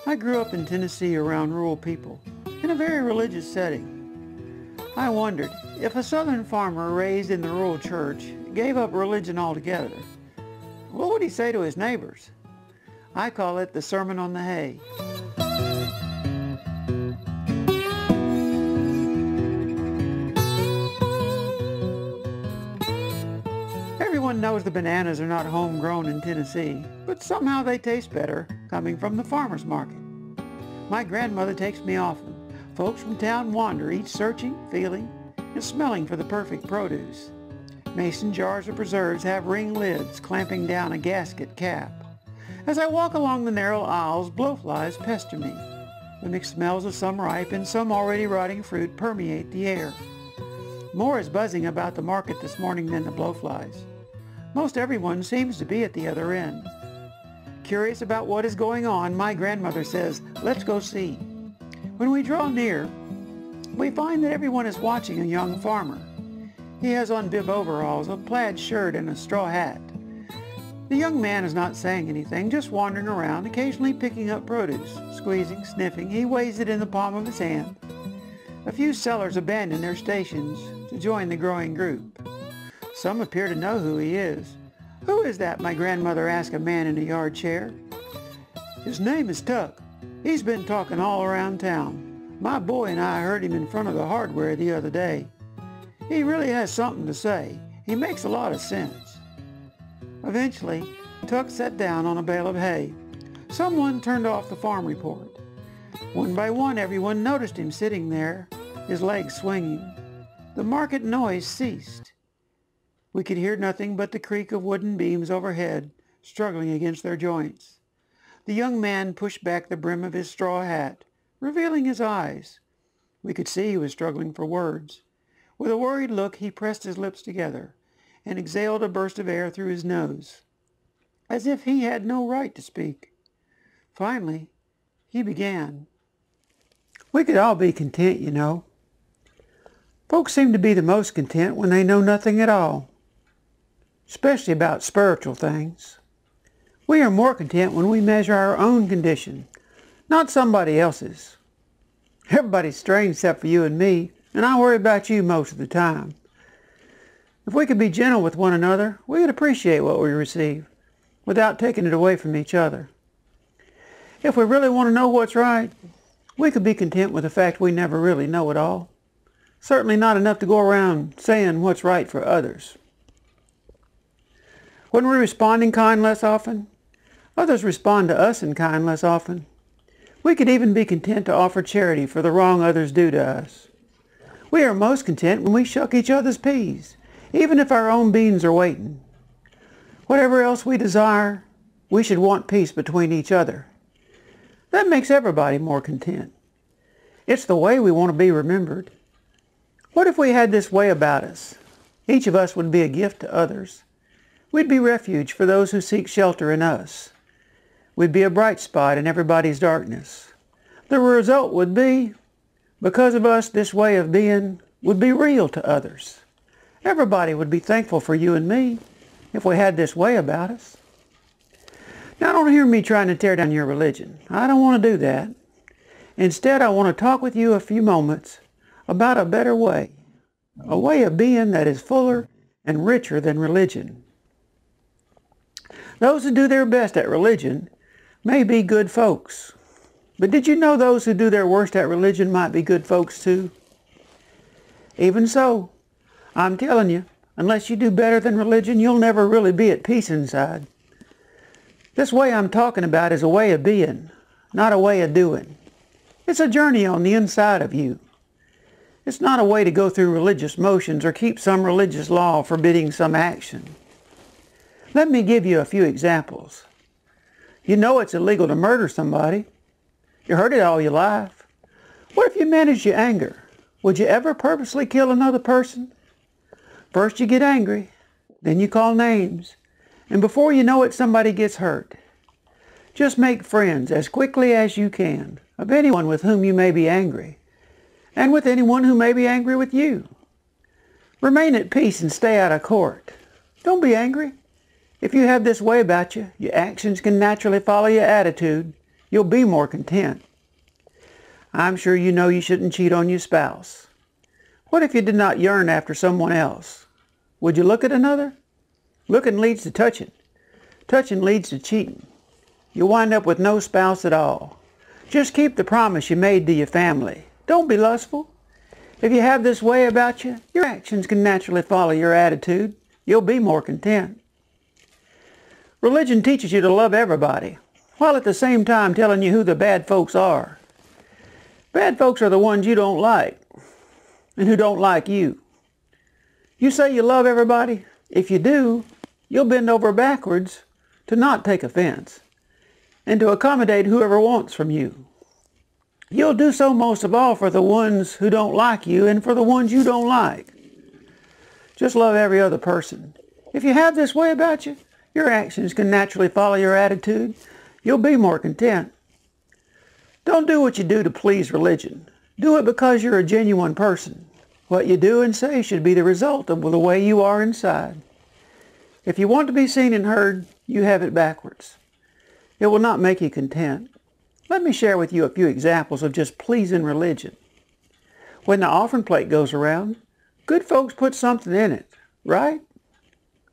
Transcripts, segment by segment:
I grew up in Tennessee around rural people, in a very religious setting. I wondered, if a southern farmer raised in the rural church gave up religion altogether, what would he say to his neighbors? I call it the Sermon on the Hay. Everyone knows the bananas are not homegrown in Tennessee, but somehow they taste better coming from the farmer's market. My grandmother takes me often. Folks from town wander, each searching, feeling, and smelling for the perfect produce. Mason jars of preserves have ring lids clamping down a gasket cap. As I walk along the narrow aisles, blowflies pester me. The mixed smells of some ripe and some already rotting fruit permeate the air. More is buzzing about the market this morning than the blowflies. Most everyone seems to be at the other end. Curious about what is going on, my grandmother says, "Let's go see." When we draw near, we find that everyone is watching a young farmer. He has on bib-overalls, a plaid shirt, and a straw hat. The young man is not saying anything, just wandering around, occasionally picking up produce. Squeezing, sniffing, he weighs it in the palm of his hand. A few sellers abandon their stations to join the growing group. Some appear to know who he is. "Who is that?" my grandmother asked a man in a yard chair. "His name is Tuck. He's been talking all around town. My boy and I heard him in front of the hardware the other day. He really has something to say. He makes a lot of sense." Eventually, Tuck sat down on a bale of hay. Someone turned off the farm report. One by one, everyone noticed him sitting there, his legs swinging. The market noise ceased. We could hear nothing but the creak of wooden beams overhead, struggling against their joints. The young man pushed back the brim of his straw hat, revealing his eyes. We could see he was struggling for words. With a worried look, he pressed his lips together and exhaled a burst of air through his nose, as if he had no right to speak. Finally, he began. "We could all be content, you know. Folks seem to be the most content when they know nothing at all, especially about spiritual things. We are more content when we measure our own condition, not somebody else's. Everybody's strange except for you and me, and I worry about you most of the time. If we could be gentle with one another, we would appreciate what we receive, without taking it away from each other. If we really want to know what's right, we could be content with the fact we never really know it all. Certainly not enough to go around saying what's right for others. When we respond in kind less often, others respond to us in kind less often. We could even be content to offer charity for the wrong others do to us. We are most content when we shuck each other's peas, even if our own beans are waiting. Whatever else we desire, we should want peace between each other. That makes everybody more content. It's the way we want to be remembered. What if we had this way about us? Each of us would be a gift to others. We'd be refuge for those who seek shelter in us. We'd be a bright spot in everybody's darkness. The result would be, because of us, this way of being would be real to others. Everybody would be thankful for you and me if we had this way about us. Now, don't hear me trying to tear down your religion. I don't want to do that. Instead, I want to talk with you a few moments about a better way, a way of being that is fuller and richer than religion. Those who do their best at religion may be good folks, but did you know those who do their worst at religion might be good folks too? Even so, I'm telling you, unless you do better than religion, you'll never really be at peace inside. This way I'm talking about is a way of being, not a way of doing. It's a journey on the inside of you. It's not a way to go through religious motions or keep some religious law forbidding some action. Let me give you a few examples. You know it's illegal to murder somebody. You heard it all your life. What if you managed your anger? Would you ever purposely kill another person? First you get angry, then you call names, and before you know it, somebody gets hurt. Just make friends as quickly as you can of anyone with whom you may be angry, and with anyone who may be angry with you. Remain at peace and stay out of court. Don't be angry. If you have this way about you, your actions can naturally follow your attitude, You'll be more content. I'm sure you know you shouldn't cheat on your spouse. What if you did not yearn after someone else? Would you look at another? Looking leads to touching. Touching leads to cheating. You'll wind up with no spouse at all. Just keep the promise you made to your family. Don't be lustful. If you have this way about you, your actions can naturally follow your attitude. You'll be more content. Religion teaches you to love everybody, while at the same time telling you who the bad folks are. Bad folks are the ones you don't like, and who don't like you. You say you love everybody. If you do, you'll bend over backwards to not take offense, and to accommodate whoever wants from you. You'll do so most of all for the ones who don't like you and for the ones you don't like. Just love every other person. If you have this way about you, your actions can naturally follow your attitude. You'll be more content. Don't do what you do to please religion. Do it because you're a genuine person. What you do and say should be the result of the way you are inside. If you want to be seen and heard, you have it backwards. It will not make you content. Let me share with you a few examples of just pleasing religion. When the offering plate goes around, good folks put something in it, right?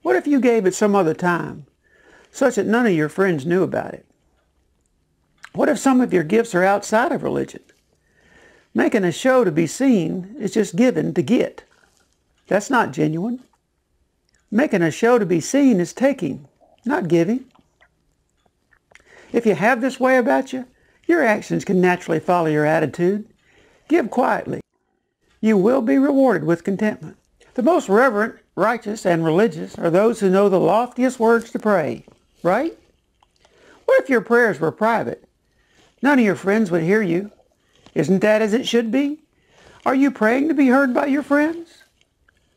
What if you gave it some other time, such that none of your friends knew about it? What if some of your gifts are outside of religion? Making a show to be seen is just given to get. That's not genuine. Making a show to be seen is taking, not giving. If you have this way about you, your actions can naturally follow your attitude. Give quietly. You will be rewarded with contentment. The most reverent, righteous, and religious are those who know the loftiest words to pray, right? What if your prayers were private? None of your friends would hear you. Isn't that as it should be? Are you praying to be heard by your friends?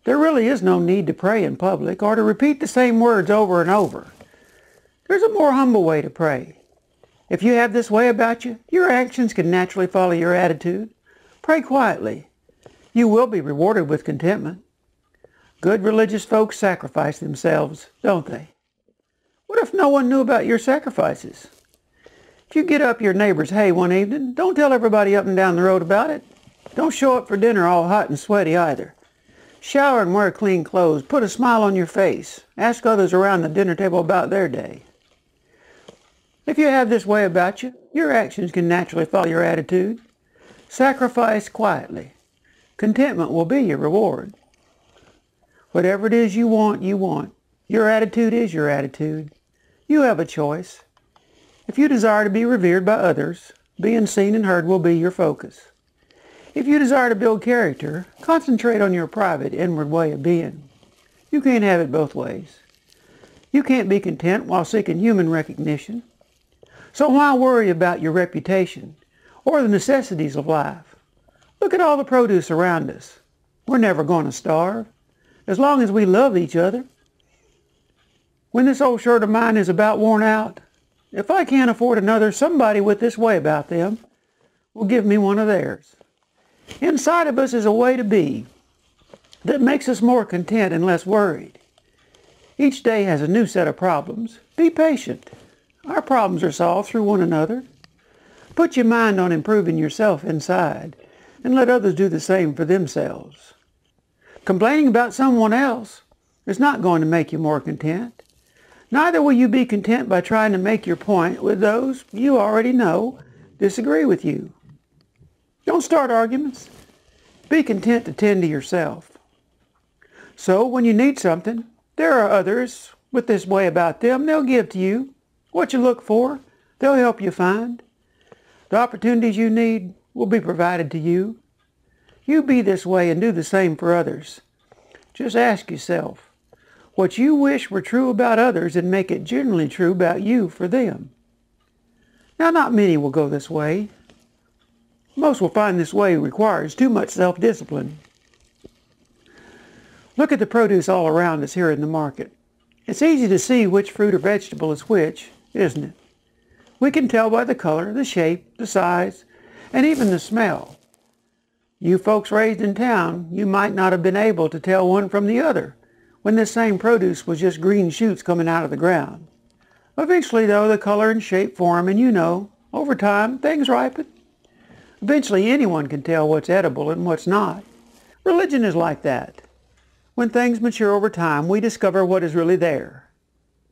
There really is no need to pray in public or to repeat the same words over and over. There's a more humble way to pray. If you have this way about you, your actions can naturally follow your attitude. Pray quietly. You will be rewarded with contentment. Good religious folks sacrifice themselves, don't they? What if no one knew about your sacrifices? If you get up your neighbor's hay one evening, don't tell everybody up and down the road about it. Don't show up for dinner all hot and sweaty either. Shower and wear clean clothes. Put a smile on your face. Ask others around the dinner table about their day. If you have this way about you, your actions can naturally follow your attitude. Sacrifice quietly. Contentment will be your reward. Whatever it is you want, you want. Your attitude is your attitude. You have a choice. If you desire to be revered by others, being seen and heard will be your focus. If you desire to build character, concentrate on your private, inward way of being. You can't have it both ways. You can't be content while seeking human recognition. So why worry about your reputation or the necessities of life? Look at all the produce around us. We're never going to starve, as long as we love each other. When this old shirt of mine is about worn out, if I can't afford another, somebody with this way about them will give me one of theirs. Inside of us is a way to be that makes us more content and less worried. Each day has a new set of problems. Be patient. Our problems are solved through one another. Put your mind on improving yourself inside and let others do the same for themselves. Complaining about someone else is not going to make you more content. Neither will you be content by trying to make your point with those you already know disagree with you. Don't start arguments. Be content to tend to yourself. So when you need something, there are others with this way about them. They'll give to you what you look for. They'll help you find. The opportunities you need will be provided to you. You be this way and do the same for others. Just ask yourself what you wish were true about others and make it generally true about you for them. Now, not many will go this way. Most will find this way requires too much self-discipline. Look at the produce all around us here in the market. It's easy to see which fruit or vegetable is which, isn't it? We can tell by the color, the shape, the size, and even the smell. You folks raised in town, you might not have been able to tell one from the other when this same produce was just green shoots coming out of the ground. Eventually, though, the color and shape form, and you know, Over time, things ripen. Eventually, anyone can tell what's edible and what's not. Religion is like that. When things mature over time, we discover what is really there.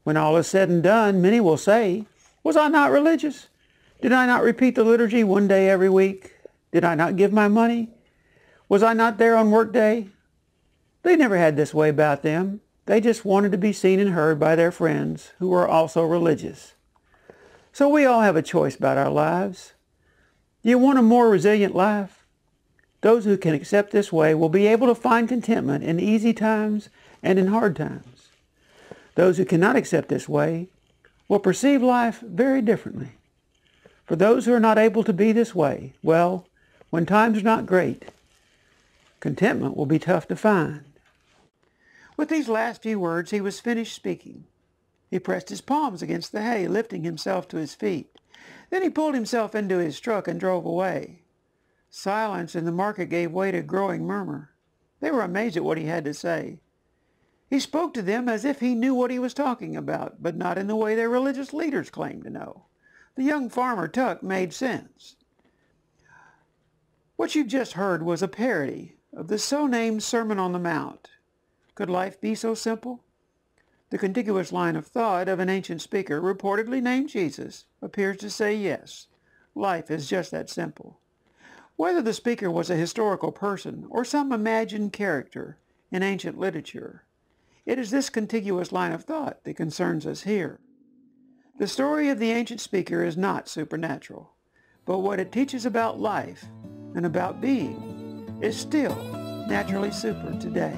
When all is said and done, many will say, "Was I not religious? Did I not repeat the liturgy one day every week? Did I not give my money? Was I not there on work day?" They never had this way about them. They just wanted to be seen and heard by their friends who were also religious. So we all have a choice about our lives. Do you want a more resilient life? Those who can accept this way will be able to find contentment in easy times and in hard times. Those who cannot accept this way will perceive life very differently. For those who are not able to be this way, well, when times are not great, contentment will be tough to find. With these last few words, he was finished speaking. He pressed his palms against the hay, lifting himself to his feet. Then he pulled himself into his truck and drove away. Silence in the market gave way to a growing murmur. They were amazed at what he had to say. He spoke to them as if he knew what he was talking about, but not in the way their religious leaders claimed to know. The young farmer Tuck made sense. What you've just heard was a parody of the so-named Sermon on the Mount. Could life be so simple? The contiguous line of thought of an ancient speaker reportedly named Jesus appears to say yes, life is just that simple. Whether the speaker was a historical person or some imagined character in ancient literature, it is this contiguous line of thought that concerns us here. The story of the ancient speaker is not supernatural, but what it teaches about life and about being is still naturally super today.